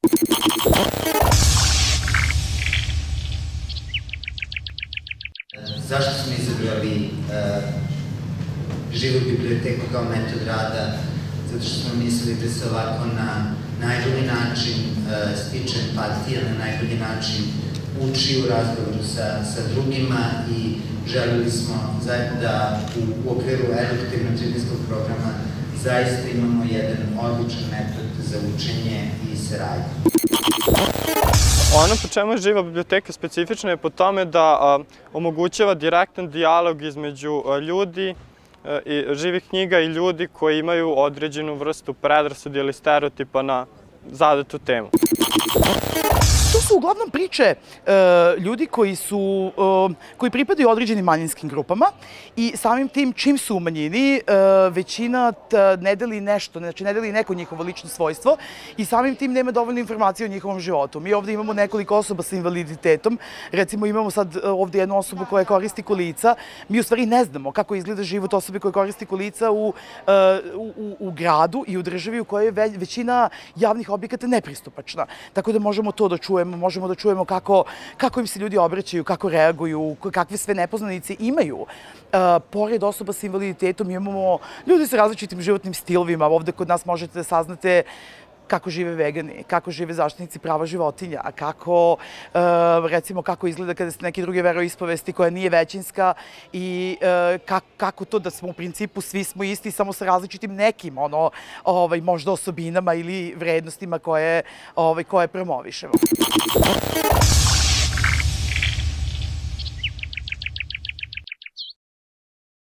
Zašto smo izabrali živu biblioteku kao metod rada? Zato što smo mislili da se ovako na najbolji način stiče empatija, na najbolji način uči u razgovoru sa drugima i želeli smo da u okviru edukativno-trenerskog programa zaista imamo jedan odličan metod za učenje i saradnju. Ono po čemu je živa biblioteka specifična je po tome da omogućava direktan dijalog između ljudi, živih knjiga i ljudi koji imaju određenu vrstu predrasuda ili stereotipa na zadatu temu. To su uglavnom priče ljudi koji pripadaju određenim manjinskim grupama i samim tim čim su u manjini većina ne deli nešto, znači ne deli neko njihovo lično svojstvo i samim tim nema dovoljno informacije o njihovom životu. Mi ovde imamo nekoliko osoba sa invaliditetom, recimo imamo sad ovde jednu osobu koja koristi kolica, mi u stvari ne znamo kako izgleda život osobe koja koristi kolica u gradu i u državi u kojoj je većina javnih objekata nepristupačna. Tako da možemo to da čujemo, možemo da čujemo kako im se ljudi obraćaju, kako reaguju, kakve sve nepoznanice imaju. Pored osoba sa invaliditetom imamo ljudi sa različitim životnim stilovima. Ovde kod nas možete da saznate kako žive vegani, kako žive zaštitnici prava životinja, recimo kako izgleda kada ste neke druge veroispovesti koja nije većinska i kako to da smo u principu svi smo isti, samo sa različitim nekim možda osobinama ili vrednostima koje promovišemo.